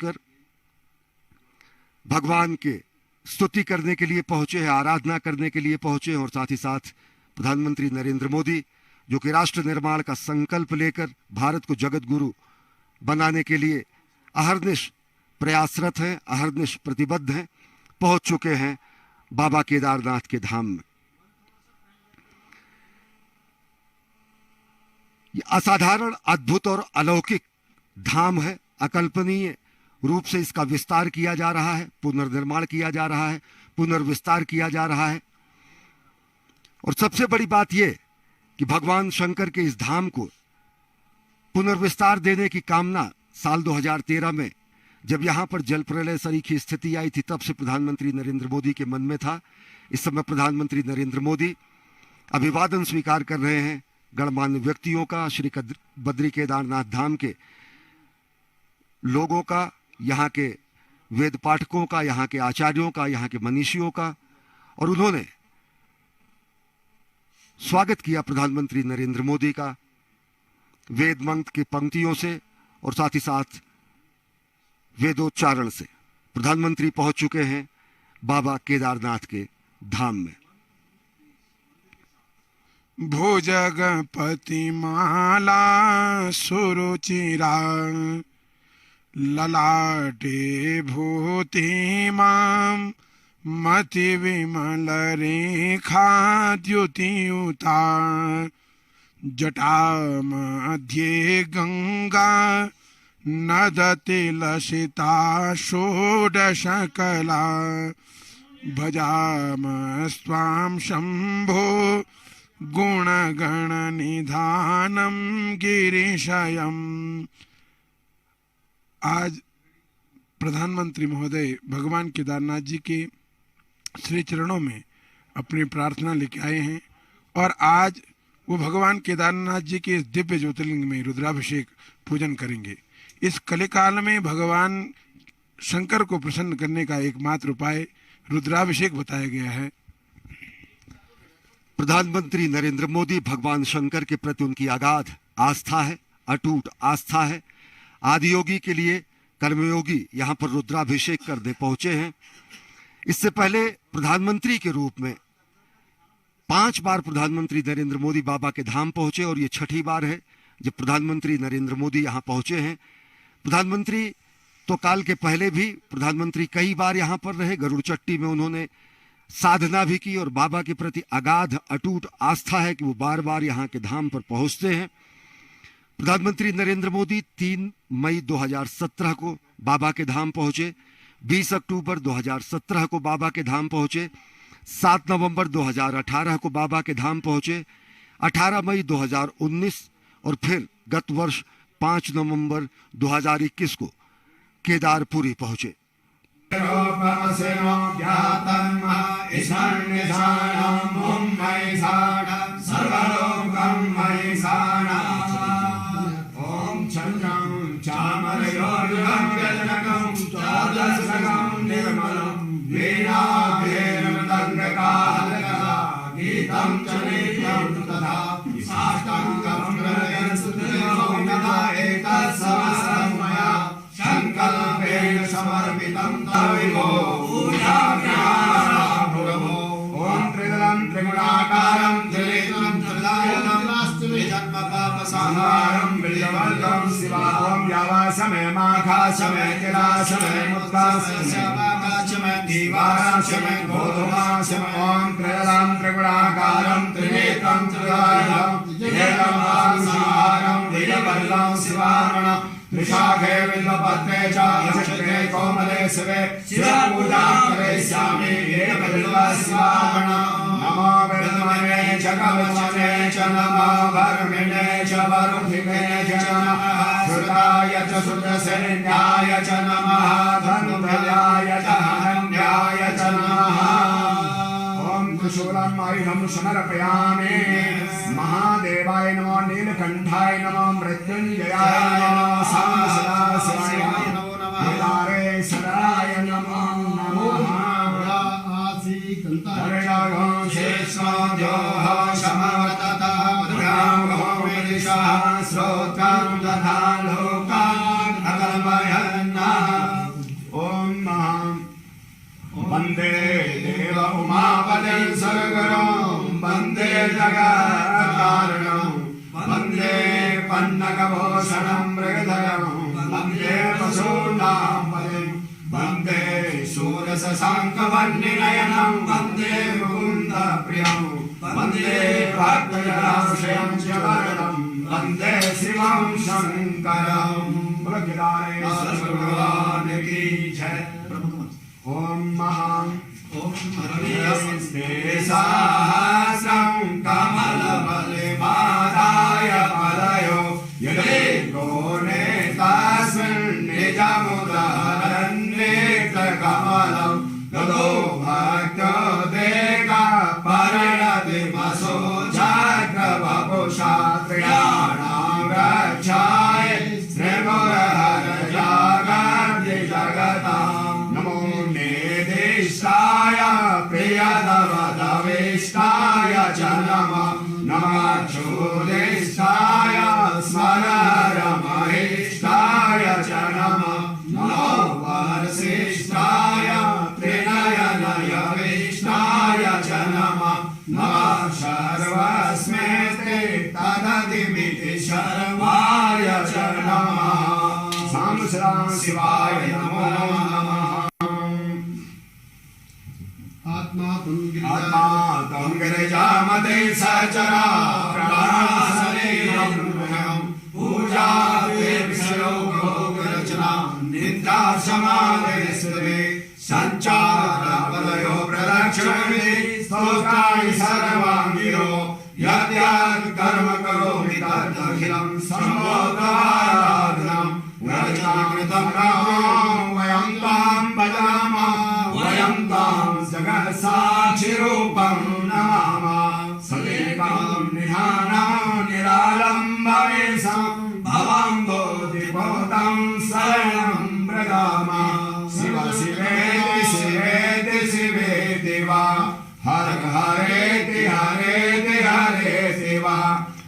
पहुंचकर भगवान के स्तुति करने के लिए पहुंचे हैं, आराधना करने के लिए पहुंचे हैं। और साथ ही साथ प्रधानमंत्री नरेंद्र मोदी जो कि राष्ट्र निर्माण का संकल्प लेकर भारत को जगत गुरु बनाने के लिए अहर्निश प्रयासरत हैं, अहर्निश प्रतिबद्ध हैं, पहुंच चुके हैं बाबा केदारनाथ के धाम में। ये असाधारण, अद्भुत और अलौकिक धाम है। अकल्पनीय रूप से इसका विस्तार किया जा रहा है, पुनर्निर्माण किया जा रहा है, पुनर्विस्तार किया जा रहा है। और सबसे बड़ी बात यह कि भगवान शंकर के इस धाम को पुनर्विस्तार देने की कामना साल 2013 में जब यहां पर जल प्रलय सरीखी स्थिति आई थी, तब से प्रधानमंत्री नरेंद्र मोदी के मन में था। इस समय प्रधानमंत्री नरेंद्र मोदी अभिवादन स्वीकार कर रहे हैं गणमान्य व्यक्तियों का, श्री बद्री केदारनाथ धाम के लोगों का, यहाँ के वेद पाठकों का, यहाँ के आचार्यों का, यहाँ के मनीषियों का। और उन्होंने स्वागत किया प्रधानमंत्री नरेंद्र मोदी का वेद मंत्र की पंक्तियों से और साथ ही साथ वेदोच्चारण से। प्रधानमंत्री पहुंच चुके हैं बाबा केदारनाथ के धाम में। भुजगपति माला सुरुचिरा ललाटे भूतिमां मति विमल रेखा द्युतियुता जटा मध्ये गंगा नदति लसिता षोडशकला भजामस्त्वां शंभो गुणगण निधानम गिरीशयम्। आज प्रधानमंत्री महोदय भगवान केदारनाथ जी के श्री चरणों में अपनी प्रार्थना लेके आए हैं और आज वो भगवान केदारनाथ जी के इस दिव्य ज्योतिर्लिंग में रुद्राभिषेक पूजन करेंगे। इस कलिकाल में भगवान शंकर को प्रसन्न करने का एकमात्र उपाय रुद्राभिषेक बताया गया है। प्रधानमंत्री नरेंद्र मोदी भगवान शंकर के प्रति उनकी अगाध आस्था है, अटूट आस्था है। आदियोगी के लिए कर्मयोगी यहां पर रुद्राभिषेक करने पहुंचे हैं। इससे पहले प्रधानमंत्री के रूप में 5 बार प्रधानमंत्री नरेंद्र मोदी बाबा के धाम पहुंचे और ये 6ठी बार है जब प्रधानमंत्री नरेंद्र मोदी यहां पहुंचे हैं। प्रधानमंत्री तो काल के पहले भी प्रधानमंत्री कई बार यहां पर रहे। गरुड़ चट्टी में उन्होंने साधना भी की और बाबा के प्रति अगाध अटूट आस्था है कि वो बार बार यहाँ के धाम पर पहुंचते हैं। प्रधानमंत्री नरेंद्र मोदी 3 मई 2017 को बाबा के धाम पहुंचे, 20 अक्टूबर 2017 को बाबा के धाम पहुंचे, 7 नवंबर 2018 को बाबा के धाम पहुंचे, 18 मई 2019 और फिर गत वर्ष 5 नवंबर 2021 को केदारपुरी पहुंचे। समय माघा समय तिला समय मुद्गा समय दीवारा समय गोधुमा समय ओम त्रिदलम त्रिगुणाकारम त्रिनेत्रम त्रिदलम त्रिनेत्रम आदिसारम नीलवर्णम शिवार्णम त्रिशाखे विल्लपत्रे च नक्षत्रे कोमले शिवे शिवपूजा करिष्यामि नीलवर्णम शिवार्णम नमो विष्णवे च कवचने च नमो वर्मिणे च वरुधिने च नमः श्रुताय च श्रुतसेन्याय च नमः धनुर्धराय च हरण्याय च नमः। ओम त्रिशूलम् आयुधं समर्पयामि। महादेवाय नमो नीलकण्ठाय नमो मृत्युञ्जयाय नमो सदाशिवाय नमो नीलारेश्वराय नमो नमः। श्रोत्रं तथा लोकान् अकल्पयन् वन्दे देव उमापतिं सद्गुरुं वन्दे जगत्कारणं वन्दे पन्नगभूषणं मृगधरं वन्दे पशूनां पतिं वन्दे शूरशशाङ्कवह्निनयनं वन्दे मुकुन्दप्रियं वन्दे भक्तजनाश्रयं च वरदं वन्दे शिवं शङ्करं भगवान की जय। ओम महां सहस्रं कमलबलिमादाय पदयो यदि गोने तस्मिन् निजमुदारन्नेत्रकमलं ततो भक्तो देगा परिणतिमसो जाग्रवपुषा त्रियाणां रक्षाय श्रीगुरहरजागर्ति जगतां नमो निर्दिष्टाय प्रियतमदविष्टाय च नमः नमोच्चोदिष्टाय स्मररमहिष्टाय च नमः नमो वरसिष्ठाय त्रिनयनयविष्टाय च नमः नमः सर्वस्मै तदतिमिति शर्वाय च नमः सां शिवाय नमो नमः। आत्मा तुम गिरिजामते सचरा प्राणशरीरं पूजा विषयोगरचना निद्रा समाधि संचार पदयो प्रदक्षिणे स्तोत्राणि सर्वाङ्गिरो यद्यत् कर्म करोमि तदखिलं सर्वोत्तराधनं व्रजनाकृतं रामं वयं तां भजामः वयं तां जगत्साक्षिरूपं नमामः सदेकं निधानं निरालम्बमेशं भवं बोधिभूतं शरणं व्रजामः शिव शिवेति शिवेति शिवेति वा हर हरेति हरेति हरेति वा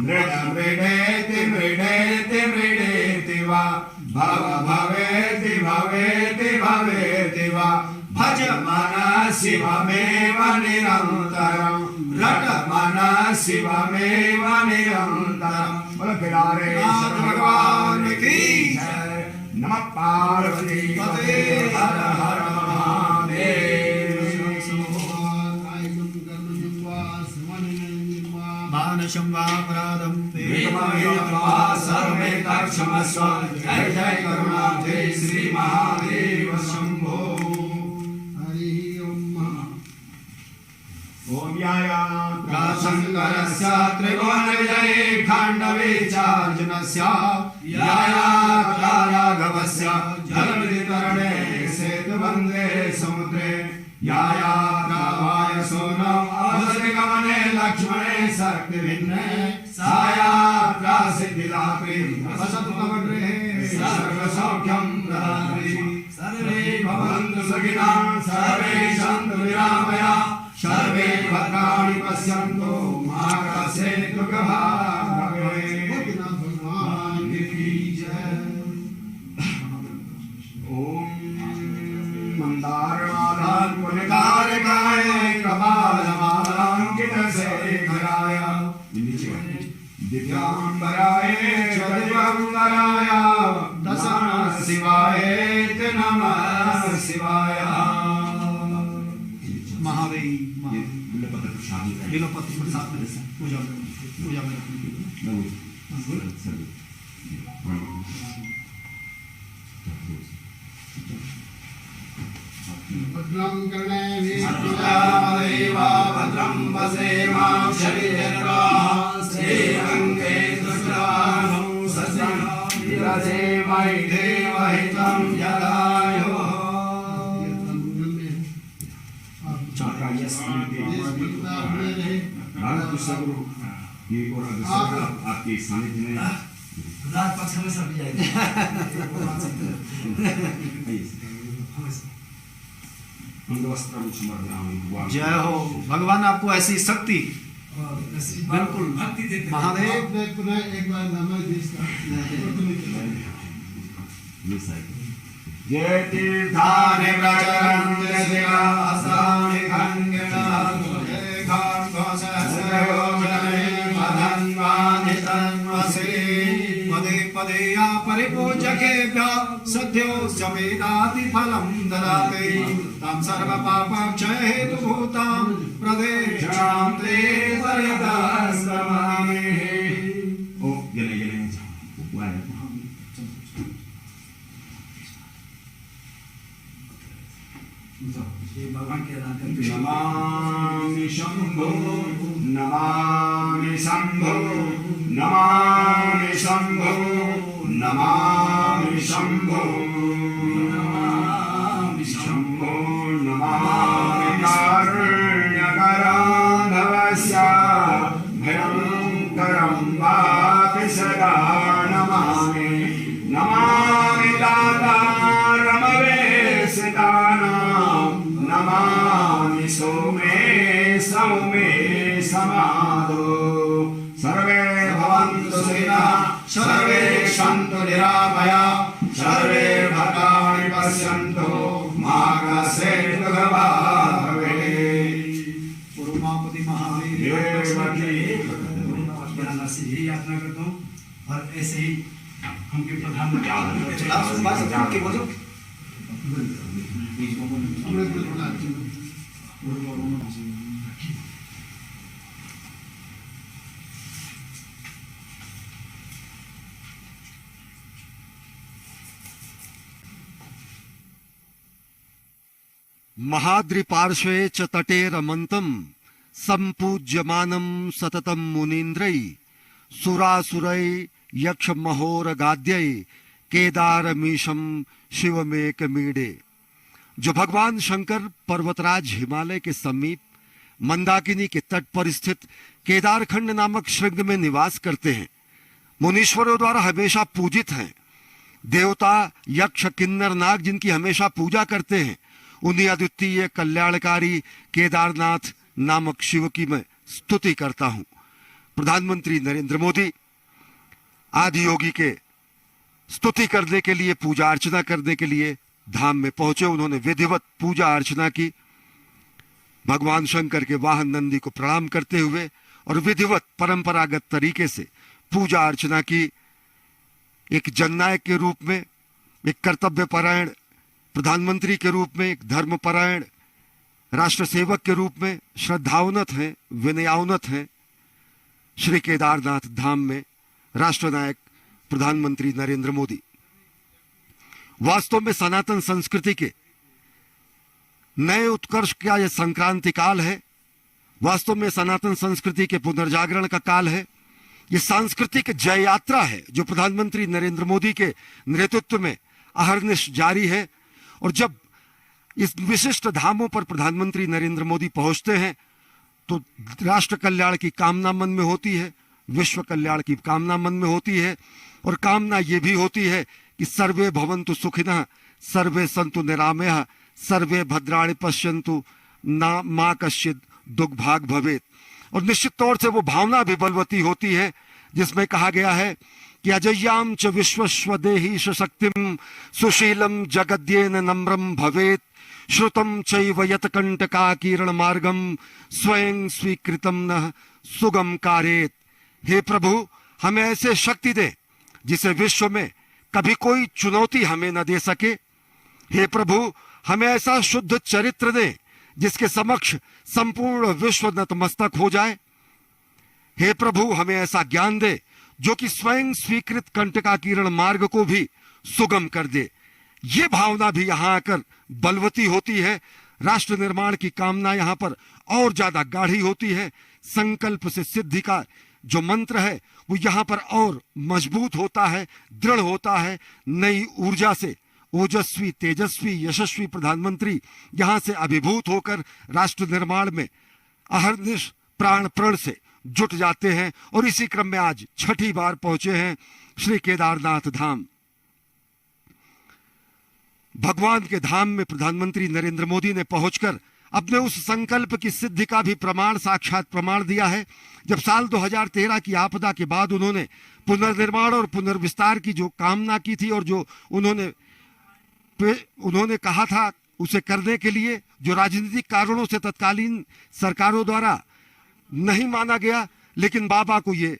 मृड मृडेति मृडेति मृडेति वा भव भवेति भवेति भवेति वा भज मन शिवमेव निरन्तरं रट मन शिवमेव निरन्तरं बोलो बिलारे भगवान की जय। नमः पार्वती पते हर हर महादेव। मानसं वा अपराधं वा सर्वे क्षमस्व जय जय करुणाब्धे श्री महादेव शंभो। ओम यायात्रशङ्करस्य त्रिभुवनविजये खाण्डवीचार्जुनस्य यायात्राराघवस्य जलवितरणे सेतुबन्धे समुद्रे यायात्रावायसो न अवसरिगमने लक्ष्मणे शक्तिभिन्ने सायात्रा सिद्धिदात्री वसतु मम गृहे सर्वसौख्यं प्रदात्री सर्वे भवन्तु सुखिनः सर्वे सन्तु निरामया सर्वे भद्राणि पश्यन्तु मा कश्चित् दुःखभाग् भवेत्। भगवान की जय। ओम मंदारमालां पुण्यकारिकाय कपालमालांकितशेखराय दिव्यांबराय च दिव्यांबराय दशनः शिवाय नमः शिवाय। महादेव बिलोपति प्रसाद पूजा पूजा में भद्रं कर्णेभिः भद्रं वसेमां शरीरं श्रीरङ्गे दुष्टानो सस्यं देवहितं जलायो। ये और आपके सानिध्य में रात पक्ष में सब जाएगा। जय हो भगवान, आपको ऐसी शक्ति बिल्कुल महादेव। ये तीर्थानि तानि प्रचरन्ति शिवासानि खङ्गिणानि मधन्वानि तन्वसि पदे पदे या परिपूजकेभ्यः सद्यो समेदाति फलं ददाति तं सर्वपापक्षय हेतुभूतां प्रदेशां ते परिदास्यामि। ओ गले गले वाह भगवान के नाम करते नमामि शंभो नमामि शंभो नमामि शंभो नमामि शंभो नमामि शंभो नमामि कारुण्यकराधवस्य भयंकरं वापि सदा नमामि नमामि दातारमवेशितानां नमामि सौमे सौमे समादो सर्वे भवन्तु सुखिनः सर्वे सन्तु निरामयाः सर्वे भद्राणि पश्यन्तु मा कश्चित् दुःखभाग् भवेत्। उमापति महावीर से ही यात्रा करता हूँ और ऐसे ही हमके प्रधानमंत्री महाद्रिपार्श्वे च तटे रमन्तं सम्पूज्यमानं सततं मुनीन्द्रै सुरासुरै यक्षमहोरगाद्यै केदारमीशं शिवमेकमीडे। जो भगवान शंकर पर्वतराज हिमालय के समीप मंदाकिनी के तट पर स्थित केदारखंड नामक श्रृंग में निवास करते हैं, मुनीश्वरों द्वारा हमेशा पूजित हैं। देवता यक्ष किन्नर नाग जिनकी हमेशा पूजा करते हैं, उन्हीं अद्वितीय कल्याणकारी केदारनाथ नामक शिव की मैं स्तुति करता हूं। प्रधानमंत्री नरेंद्र मोदी आदि योगी के स्तुति करने के लिए, पूजा अर्चना करने के लिए धाम में पहुंचे। उन्होंने विधिवत पूजा अर्चना की, भगवान शंकर के वाहन नंदी को प्रणाम करते हुए और विधिवत परंपरागत तरीके से पूजा अर्चना की। एक जननायक के रूप में, एक कर्तव्यपरायण प्रधानमंत्री के रूप में, एक धर्मपरायण राष्ट्र सेवक के रूप में श्रद्धावनत हैं, विनयावनत हैं। श्री केदारनाथ धाम में राष्ट्रनायक प्रधानमंत्री नरेंद्र मोदी वास्तव में सनातन संस्कृति के नए उत्कर्ष का यह संक्रांति काल है। वास्तव में सनातन संस्कृति के पुनर्जागरण का काल है। यह सांस्कृतिक जय यात्रा है जो प्रधानमंत्री नरेंद्र मोदी के नेतृत्व में अहर्निश जारी है। और जब इस विशिष्ट धामों पर प्रधानमंत्री नरेंद्र मोदी पहुंचते हैं तो राष्ट्र कल्याण की कामना मन में होती है, विश्व कल्याण की कामना मन में होती है, और कामना ये भी होती है कि सर्वे भवन्तु सुखिनः सर्वे सन्तु निरामयाः सर्वे भद्राणि पश्यन्तु मा कश्चित् दुःखभाग् भवेत्। और निश्चित तौर से वो भावना भी बलवती होती है जिसमें कहा गया है कि अजय्याम च विश्वस्वदेही शक्तिम सुशीलम जगद्येन नम्रम भवेत् श्रुतम चैव यत्कंटका किरण मार्गम स्वयं स्वीकृतम न सुगम कारेत। हे प्रभु, हमें ऐसे शक्ति दे जिसे विश्व में कभी कोई चुनौती हमें न दे सके। हे प्रभु, हमें ऐसा शुद्ध चरित्र दे जिसके समक्ष संपूर्ण विश्व नतमस्तक हो जाए। हे प्रभु, हमें ऐसा ज्ञान दे जो कि स्वयं स्वीकृत कंटका किरण मार्ग को भी सुगम कर दे। ये भावना भी यहां आकर बलवती होती है। राष्ट्र निर्माण की कामना यहां पर और ज्यादा गाढ़ी होती है। संकल्प से सिद्धि का जो मंत्र है वो यहां पर और मजबूत होता है, दृढ़ होता है। नई ऊर्जा से ओजस्वी, तेजस्वी, यशस्वी प्रधानमंत्री यहां से अभिभूत होकर राष्ट्र निर्माण में अहर्निश प्राण प्रण से जुट जाते हैं। और इसी क्रम में आज छठी बार पहुंचे हैं श्री केदारनाथ धाम। भगवान के धाम में प्रधानमंत्री नरेंद्र मोदी ने पहुंचकर अपने उस संकल्प की सिद्धि का भी प्रमाण, साक्षात प्रमाण दिया है। जब साल 2013 की आपदा के बाद उन्होंने पुनर्निर्माण और पुनर्विस्तार की जो कामना की थी और जो उन्होंने उन्होंने कहा था उसे करने के लिए, जो राजनीतिक कारणों से तत्कालीन सरकारों द्वारा नहीं माना गया, लेकिन बाबा को ये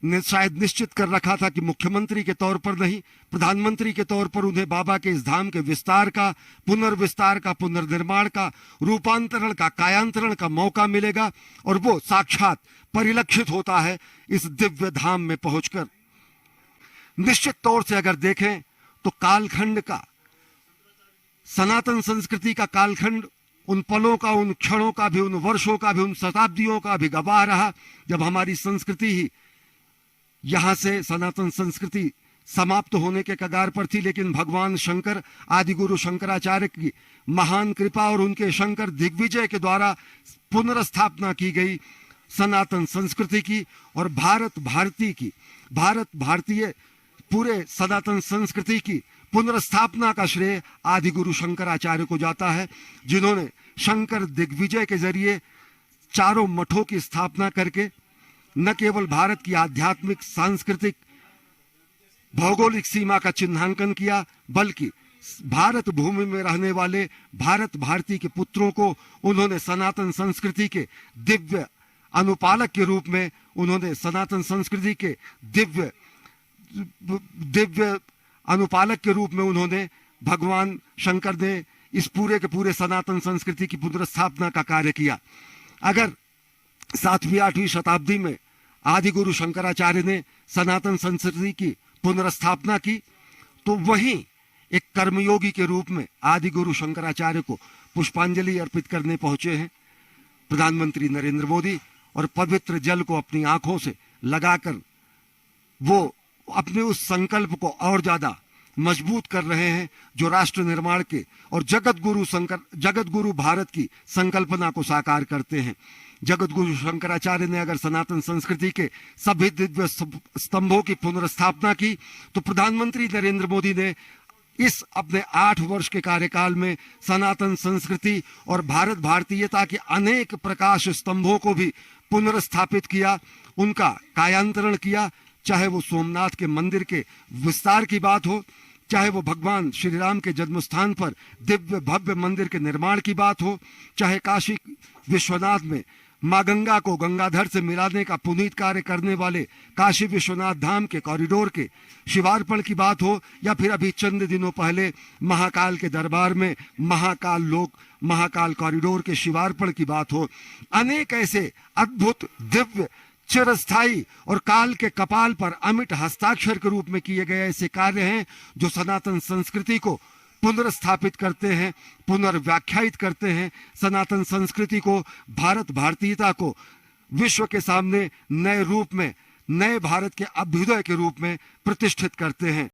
शायद निश्चित कर रखा था कि मुख्यमंत्री के तौर पर नहीं, प्रधानमंत्री के तौर पर उन्हें बाबा के इस धाम के विस्तार का, पुनर्विस्तार का, पुनर्निर्माण का, रूपांतरण का, कायांतरण का मौका मिलेगा। और वो साक्षात परिलक्षित होता है इस दिव्य धाम में पहुंचकर। निश्चित तौर से अगर देखें तो कालखंड का, सनातन संस्कृति का कालखंड उन पलों का, उन क्षणों का भी, उन वर्षों का भी, उन शताब्दियों का भी गवाह रहा जब हमारी संस्कृति ही यहां से, सनातन संस्कृति समाप्त होने के कगार पर थी। लेकिन भगवान शंकर, आदि गुरु शंकराचार्य की महान कृपा और उनके शंकर दिग्विजय के द्वारा पुनर्स्थापना की गई सनातन संस्कृति की और भारत भारतीय पूरे सनातन संस्कृति की पुनर्स्थापना का श्रेय आदि गुरु शंकराचार्य को जाता है, जिन्होंने शंकर दिग्विजय के जरिए चारों मठों की स्थापना करके न केवल भारत की आध्यात्मिक, सांस्कृतिक, भौगोलिक सीमा का चिन्हांकन किया, बल्कि भारत भूमि में रहने वाले भारत भारती के पुत्रों को उन्होंने सनातन संस्कृति के दिव्य अनुपालक के रूप में, उन्होंने सनातन संस्कृति के दिव्य अनुपालक के रूप में उन्होंने, भगवान शंकर ने इस पूरे के पूरे सनातन संस्कृति की पुनर्स्थापना का कार्य किया। अगर 7वीं 8वीं शताब्दी में आदि गुरु शंकराचार्य ने सनातन संस्कृति की पुनर्स्थापना की, तो वहीं एक कर्मयोगी के रूप में आदि गुरु शंकराचार्य को पुष्पांजलि अर्पित करने पहुंचे हैं प्रधानमंत्री नरेंद्र मोदी, और पवित्र जल को अपनी आंखों से लगाकर वो अपने उस संकल्प को और ज्यादा मजबूत कर रहे हैं जो राष्ट्र निर्माण के और जगत गुरु भारत की संकल्पना को साकार करते हैं। जगत गुरु शंकराचार्य ने अगर सनातन संस्कृति के सभी दिव्य स्तंभों की पुनर्स्थापना की, तो प्रधानमंत्री नरेंद्र मोदी ने इस अपने 8 वर्ष के कार्यकाल में सनातन संस्कृति और भारत भारतीयता के अनेक प्रकाश स्तंभों को भी पुनर्स्थापित किया, उनका कायांतरण किया। चाहे वो सोमनाथ के मंदिर के विस्तार की बात हो, चाहे वो भगवान श्री राम के जन्म स्थान पर दिव्य भव्य मंदिर के निर्माण की बात हो, चाहे काशी विश्वनाथ में मां गंगा को गंगाधर से मिलाने का पुनीत कार्य करने वाले काशी विश्वनाथ धाम के कॉरिडोर के शिवार्पण की बात हो, या फिर अभी चंद दिनों पहले महाकाल के दरबार में महाकाल कॉरिडोर के शिवार्पण की बात हो। अनेक ऐसे अद्भुत, दिव्य, चिरस्थायी और काल के कपाल पर अमिट हस्ताक्षर के रूप में किए गए ऐसे कार्य हैं जो सनातन संस्कृति को पुनर्स्थापित करते हैं, पुनर्व्याख्यायित करते हैं, सनातन संस्कृति को, भारत भारतीयता को विश्व के सामने नए रूप में, नए भारत के अभ्युदय के रूप में प्रतिष्ठित करते हैं।